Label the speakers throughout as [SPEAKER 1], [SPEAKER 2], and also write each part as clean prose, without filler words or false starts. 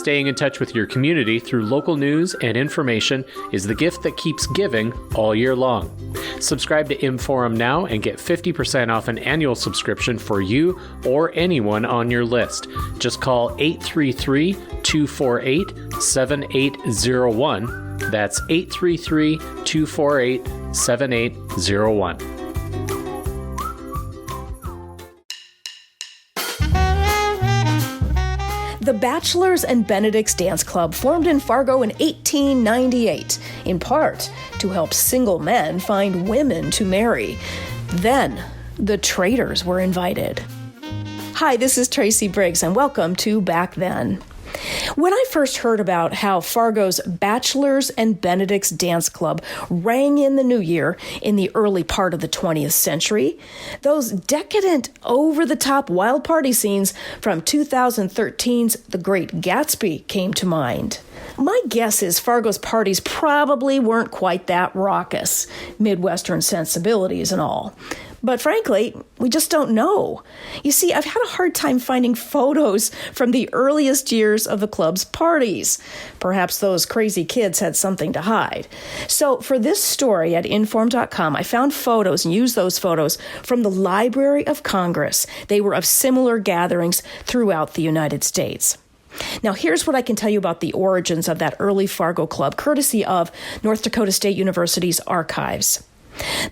[SPEAKER 1] Staying in touch with your community through local news and information is the gift that keeps giving all year long. Subscribe to Inforum now and get 50% off an annual subscription for you or anyone on your list. Just call 833-248-7801. That's 833-248-7801.
[SPEAKER 2] The Bachelors and Benedicts Dance Club formed in Fargo in 1898, in part to help single men find women to marry. Then, the traitors were invited. Hi, this is Tracy Briggs, and welcome to Back Then. When I first heard about how Fargo's Bachelors and Benedicts Dance Club rang in the new year in the early part of the 20th century, those decadent, over-the-top wild party scenes from 2013's The Great Gatsby came to mind. My guess is Fargo's parties probably weren't quite that raucous, Midwestern sensibilities and all. But frankly, we just don't know. You see, I've had a hard time finding photos from the earliest years of the club's parties. Perhaps those crazy kids had something to hide. So for this story at Inform.com, I found photos and used those photos from the Library of Congress. They were of similar gatherings throughout the United States. Now, here's what I can tell you about the origins of that early Fargo club, courtesy of North Dakota State University's archives.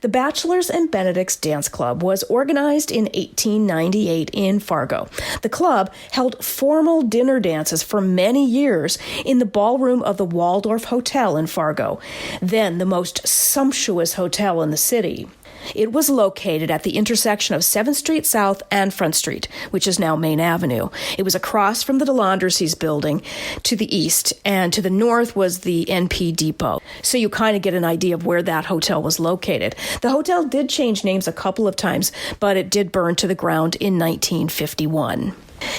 [SPEAKER 2] The Bachelors and Benedicts Dance Club was organized in 1898 in Fargo. The club held formal dinner dances for many years in the ballroom of the Waldorf Hotel in Fargo, then the most sumptuous hotel in the city. It was located at the intersection of 7th Street South and Front Street, which is now Main Avenue. It was across from the DeLandrecies building to the east, and to the north was the NP Depot. So you kind of get an idea of where that hotel was located. The hotel did change names a couple of times, but it did burn to the ground in 1951.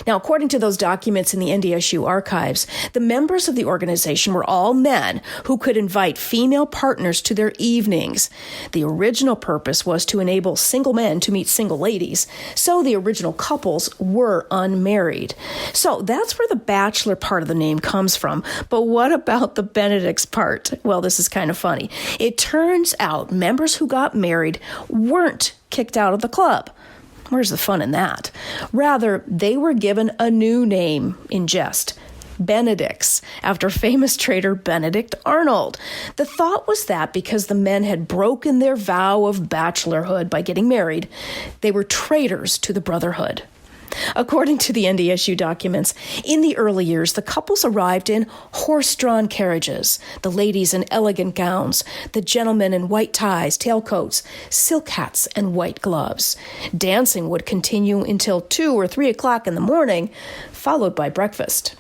[SPEAKER 2] Now, according to those documents in the NDSU archives, the members of the organization were all men who could invite female partners to their evenings. The original purpose was to enable single men to meet single ladies, so the original couples were unmarried. So that's where the bachelor part of the name comes from. But what about the Benedicts part? Well, this is kind of funny. It turns out members who got married weren't kicked out of the club. Where's the fun in that? Rather, they were given a new name in jest, Benedicts, after famous traitor Benedict Arnold. The thought was that because the men had broken their vow of bachelorhood by getting married, they were traitors to the brotherhood. According to the NDSU documents, in the early years, the couples arrived in horse-drawn carriages, the ladies in elegant gowns, the gentlemen in white ties, tailcoats, silk hats, and white gloves. Dancing would continue until 2 or 3 o'clock in the morning, followed by breakfast.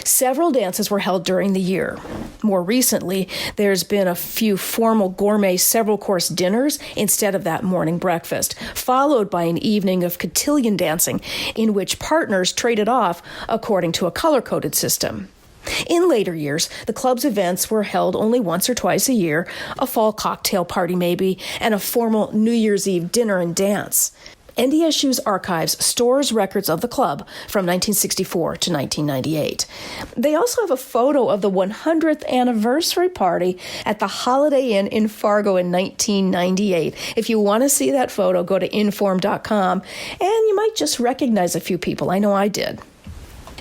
[SPEAKER 2] Several dances were held during the year. More recently, there's been a few formal gourmet several-course dinners instead of that morning breakfast, followed by an evening of cotillion dancing in which partners traded off according to a color-coded system. In later years, the club's events were held only once or twice a year, a fall cocktail party maybe, and a formal New Year's Eve dinner and dance. NDSU's archives stores records of the club from 1964 to 1998. They also have a photo of the 100th anniversary party at the Holiday Inn in Fargo in 1998. If you want to see that photo, go to Inform.com, and you might just recognize a few people. I know I did.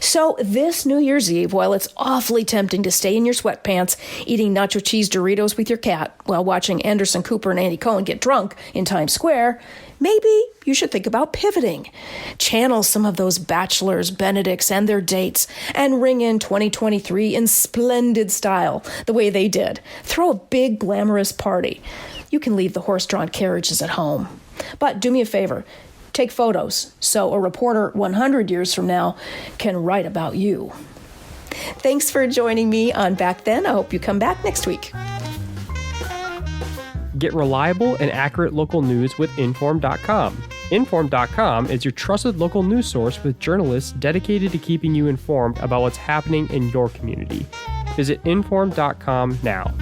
[SPEAKER 2] So this New Year's Eve, while it's awfully tempting to stay in your sweatpants eating nacho cheese Doritos with your cat while watching Anderson Cooper and Andy Cohen get drunk in Times Square, maybe you should think about pivoting. Channel some of those Bachelors, Benedicts, and their dates and ring in 2023 in splendid style, the way they did. Throw a big, glamorous party. You can leave the horse-drawn carriages at home. But do me a favor. Take photos so a reporter 100 years from now can write about you. Thanks for joining me on Back Then. I hope you come back next week.
[SPEAKER 3] Get reliable and accurate local news with Inform.com. Inform.com is your trusted local news source with journalists dedicated to keeping you informed about what's happening in your community. Visit Inform.com now.